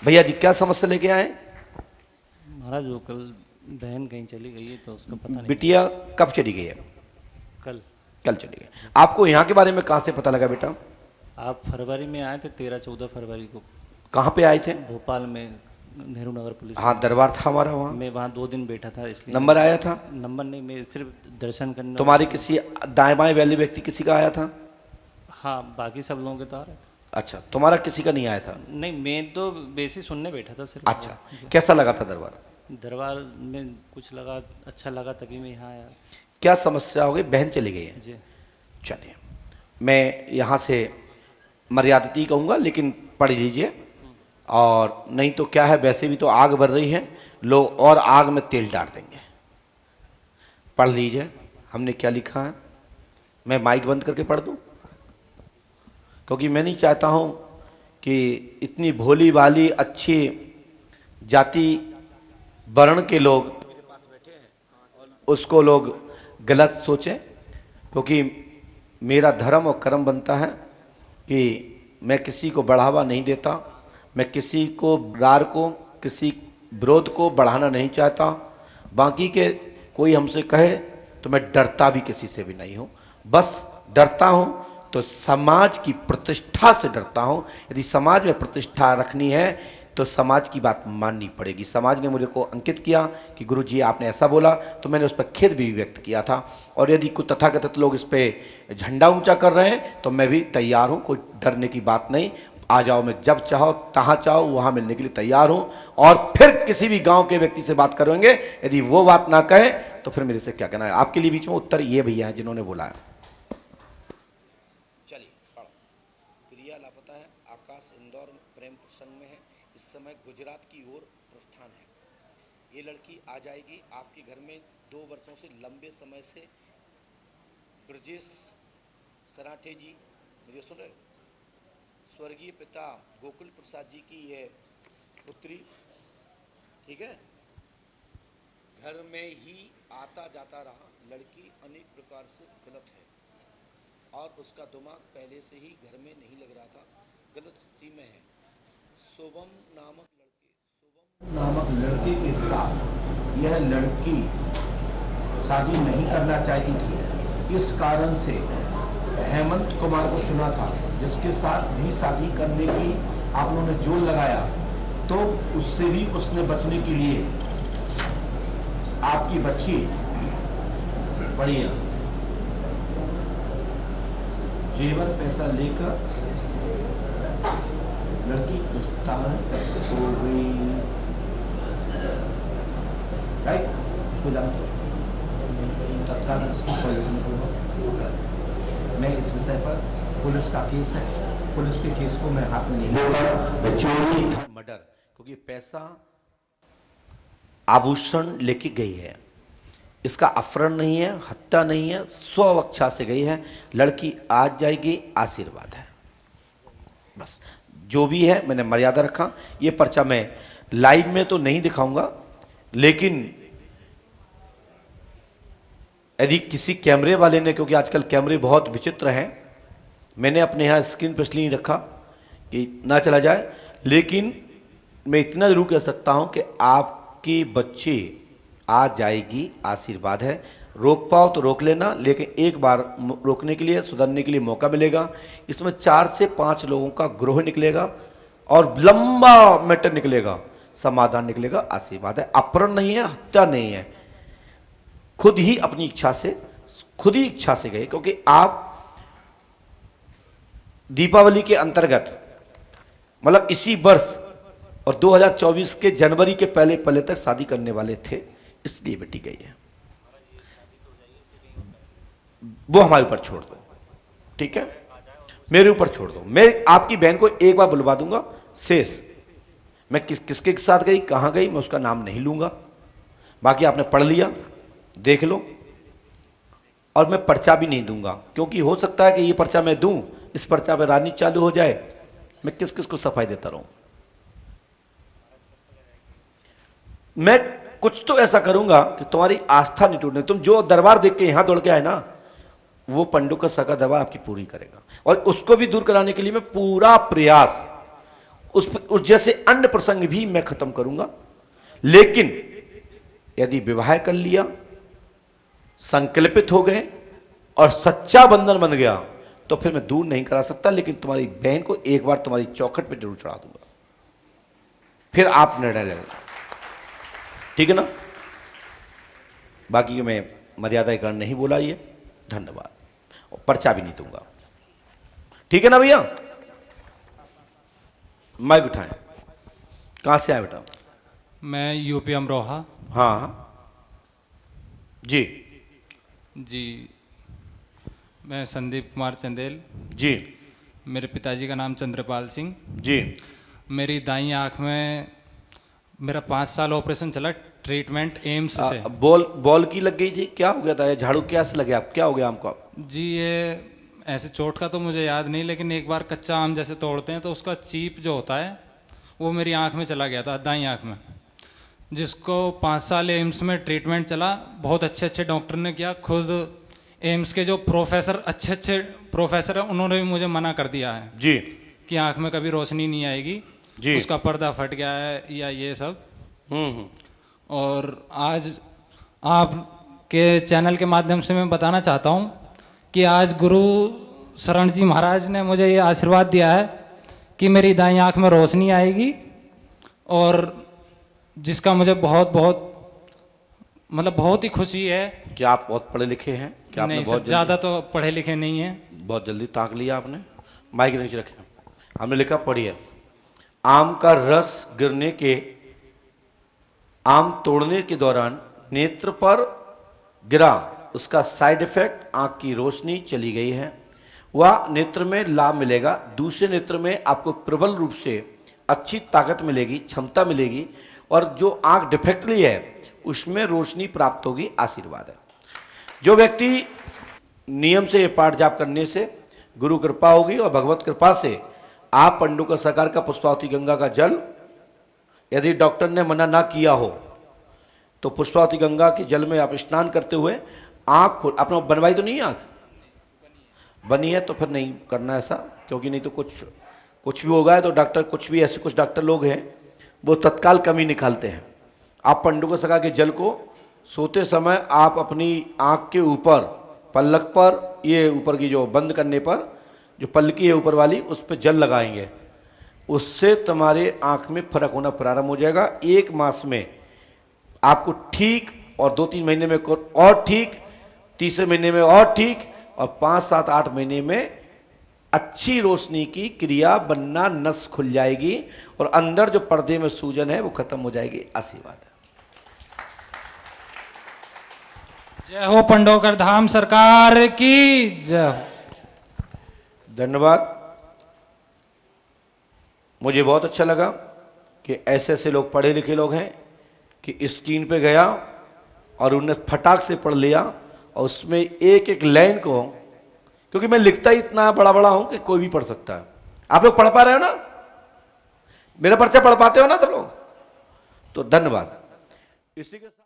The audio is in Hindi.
भैया जी क्या समस्या लेके आए? महाराज वो कल बहन कहीं चली गई है तो उसका पता नहीं। बिटिया कब चली गई है? कल। कल चली गई। आपको यहाँ के बारे में कहाँ से पता लगा बेटा? आप फरवरी में आए थे, 13-14 फरवरी को कहाँ पे आए थे? भोपाल में नेहरू नगर पुलिस। हाँ, दरबार था हमारा वहाँ। मैं वहाँ 2 दिन बैठा था इसलिए। नंबर आया था? नंबर नहीं, मैं सिर्फ दर्शन करने। तुम्हारी किसी दाएं बाएं वाले व्यक्ति किसी का आया था? हाँ, बाकी सब लोगों के तो आ रहे थे। अच्छा, तुम्हारा किसी का नहीं आया था? नहीं, मैं तो बेसिक सुनने बैठा था सिर्फ। अच्छा, कैसा लगा था दरबार? दरबार में कुछ लगा, अच्छा लगा, तभी मैं यहाँ आया। क्या समस्या हो गई? बहन चली गई है? जी। चलिए, मैं यहाँ से मर्यादित कहूँगा, लेकिन पढ़ लीजिए। और नहीं तो क्या है, वैसे भी तो आग बढ़ रही है, लोग और आग में तेल डाल देंगे। पढ़ लीजिए हमने क्या लिखा है। मैं माइक बंद करके पढ़ दूँ, क्योंकि मैं नहीं चाहता हूँ कि इतनी भोली भाली अच्छी जाति वर्ण के लोग मेरे पास बैठे हैं उसको लोग गलत सोचें। क्योंकि मेरा धर्म और कर्म बनता है कि मैं किसी को बढ़ावा नहीं देता, मैं किसी को रार को, किसी विरोध को बढ़ाना नहीं चाहता। बाकी के कोई हमसे कहे तो मैं डरता भी किसी से भी नहीं हूँ। बस डरता हूँ तो समाज की प्रतिष्ठा से डरता हूँ। यदि समाज में प्रतिष्ठा रखनी है तो समाज की बात माननी पड़ेगी। समाज ने मुझे को अंकित किया कि गुरुजी आपने ऐसा बोला, तो मैंने उस पर खेद भी व्यक्त किया था। और यदि कुछ तथाकथित लोग इस पर झंडा ऊंचा कर रहे हैं तो मैं भी तैयार हूँ, कोई डरने की बात नहीं। आ जाओ, मैं जब चाहो तहाँ चाहो वहाँ मिलने के लिए तैयार हूँ। और फिर किसी भी गाँव के व्यक्ति से बात करेंगे, यदि वो बात ना कहे तो फिर मेरे से क्या कहना है। आपके लिए बीच में उत्तर ये भैया है जिन्होंने बोला है। प्रिया लापता है, आकाश इंदौर प्रेम प्रसंग में है, इस समय गुजरात की ओर प्रस्थान है। ये लड़की आ जाएगी आपके घर में। 2 वर्षों से लंबे समय से ब्रजेश सराठे जी, मुझे सुन रहे, स्वर्गीय पिता गोकुल प्रसाद जी की ये पुत्री, ठीक है, घर में ही आता जाता रहा। लड़की अनेक प्रकार से गलत है और उसका दिमाग पहले से ही घर में नहीं लग रहा था, गलत स्थिति में है। शुभम नामक लड़के के साथ यह लड़की शादी नहीं करना चाहती थी। इस कारण से हेमंत कुमार को चुना था, जिसके साथ भी शादी करने की आप लोगों ने जोर लगाया, तो उससे भी उसने बचने के लिए आपकी बच्ची बढ़िया जेवर पैसा लेकर लड़की प्रस्थान हो गई। राइट, तत्काल मैं इस विषय पर, पुलिस का केस है, पुलिस के केस को मैं हाथ में नहीं लूंगा। चोरी मर्डर, क्योंकि पैसा आभूषण लेके गई है, इसका अपहरण नहीं है, हत्या नहीं है, स्वइच्छा से गई है। लड़की आज जाएगी, आशीर्वाद है। बस जो भी है मैंने मर्यादा रखा। ये पर्चा मैं लाइव में तो नहीं दिखाऊंगा, लेकिन यदि किसी कैमरे वाले ने, क्योंकि आजकल कैमरे बहुत विचित्र हैं, मैंने अपने यहाँ स्क्रीन पर इसलिए नहीं रखा कि ना चला जाए, लेकिन मैं इतना जरूर कह सकता हूँ कि आपकी बच्ची आ जाएगी, आशीर्वाद है। रोक पाओ तो रोक लेना, लेकिन एक बार रोकने के लिए, सुधरने के लिए मौका मिलेगा। इसमें 4 से 5 लोगों का ग्रोह निकलेगा और लंबा मैटर निकलेगा, समाधान निकलेगा, आशीर्वाद है। अपहरण नहीं है, हत्या नहीं है, खुद ही अपनी इच्छा से, खुद ही इच्छा से गए। क्योंकि आप दीपावली के अंतर्गत, मतलब इसी वर्ष और 2024 के जनवरी के पहले पहले तक शादी करने वाले थे, इसलिए बेटी गई है। वो हमारे ऊपर छोड़ दो, ठीक है, मेरे ऊपर छोड़ दो। मैं आपकी बहन को एक बार बुलवा दूंगा, शेष मैं किसके साथ गई, कहां गई, मैं उसका नाम नहीं लूंगा। बाकी आपने पढ़ लिया, देख लो। और मैं पर्चा भी नहीं दूंगा, क्योंकि हो सकता है कि ये पर्चा मैं दूं, इस पर्चा पर राजनीति चालू हो जाए, मैं किस किस को सफाई देता रहूं। मैं कुछ तो ऐसा करूंगा कि तुम्हारी आस्था नहीं टूटने। तुम जो दरबार देख के यहां दौड़ के आए ना, वो पंडू का सका दरबार आपकी पूरी करेगा। और उसको भी दूर कराने के लिए मैं पूरा प्रयास, उस जैसे अन्य प्रसंग भी मैं खत्म करूंगा। लेकिन यदि विवाह कर लिया, संकल्पित हो गए और सच्चा बंधन बन गया, तो फिर मैं दूर नहीं करा सकता, लेकिन तुम्हारी बहन को एक बार तुम्हारी चौखट पे जरूर चढ़ा दूंगा, फिर आप निर्णय लेना, ठीक है ना। बाकी मैं मर्यादा के कारण नहीं बोला ये, धन्यवाद, और पर्चा भी नहीं दूंगा, ठीक है ना भैया। माइक उठाएं। कहां से आए बेटा? मैं यूपी अमरोहा। हाँ जी जी, मैं संदीप कुमार चंदेल। जी मेरे पिताजी का नाम चंद्रपाल सिंह। जी। मेरी दाईं आँख में मेरा 5 साल ऑपरेशन चला, ट्रीटमेंट एम्स से। बॉल की लग गई थी, क्या हो गया था? ये झाड़ू क्या से लगे आप, क्या हो गया आपको? जी, ये ऐसे चोट का तो मुझे याद नहीं, लेकिन एक बार कच्चा आम जैसे तोड़ते हैं तो उसका चीप जो होता है वो मेरी आँख में चला गया था, दाईं आँख में, जिसको 5 साल एम्स में ट्रीटमेंट चला। बहुत अच्छे अच्छे डॉक्टर ने किया, खुद एम्स के जो अच्छे प्रोफेसर हैं उन्होंने भी मुझे मना कर दिया है जी कि आँख में कभी रोशनी नहीं आएगी जी, उसका पर्दा फट गया है या ये सब। और आज आपके चैनल के माध्यम से मैं बताना चाहता हूँ कि आज गुरु शरण जी महाराज ने मुझे ये आशीर्वाद दिया है कि मेरी दाईं आँख में रोशनी आएगी, और जिसका मुझे बहुत ही खुशी है। क्या आप बहुत पढ़े लिखे हैं? क्या आपने नहीं बहुत सर, ज़्यादा तो पढ़े लिखे नहीं हैं। बहुत जल्दी ताक लिया आपने? माइक नीचे रखे, हमने लिखा पढ़िए। आम का रस गिरने के, आम तोड़ने के दौरान नेत्र पर गिरा, उसका साइड इफेक्ट आंख की रोशनी चली गई है, वह नेत्र में लाभ मिलेगा, दूसरे नेत्र में आपको प्रबल रूप से अच्छी ताकत मिलेगी, क्षमता मिलेगी, और जो आंख डिफेक्टली है उसमें रोशनी प्राप्त होगी, आशीर्वाद है। जो व्यक्ति नियम से ये पाठ जाप करने से गुरु कृपा होगी, और भगवत कृपा से आप पंडु का सरकार का पुष्पावती गंगा का जल, यदि डॉक्टर ने मना ना किया हो तो पुष्पावती गंगा के जल में आप स्नान करते हुए आँख अपना बनवाई तो नहीं, आँख बनी है तो फिर नहीं करना ऐसा, क्योंकि नहीं तो कुछ भी होगा तो डॉक्टर, कुछ भी ऐसे कुछ डॉक्टर लोग हैं वो तत्काल कमी निकालते हैं। आप पंडु का सका के जल को सोते समय आप अपनी आँख के ऊपर, पलक पर, ये ऊपर की जो बंद करने पर जो पलकी है ऊपर वाली, उस पर जल लगाएंगे, उससे तुम्हारे आँख में फर्क होना प्रारंभ हो जाएगा। 1 मास में आपको ठीक, और 2-3 महीने में और ठीक, तीसरे महीने में और ठीक, और 5, 7, 8 महीने में अच्छी रोशनी की क्रिया बनना, नस खुल जाएगी, और अंदर जो पर्दे में सूजन है वो खत्म हो जाएगी। आशीर्वाद है। जय हो पंडोकर धाम सरकार की जय हो। धन्यवाद। मुझे बहुत अच्छा लगा कि ऐसे ऐसे लोग, पढ़े लिखे लोग हैं कि स्क्रीन पे गया और उन्हें फटाक से पढ़ लिया, और उसमें एक एक लाइन को, क्योंकि मैं लिखता ही इतना बड़ा बड़ा हूं कि कोई भी पढ़ सकता है। आप लोग पढ़ पा रहे हो ना? मेरा पर्चा पढ़ पाते हो ना सब लोग? तो धन्यवाद। इसी के साथ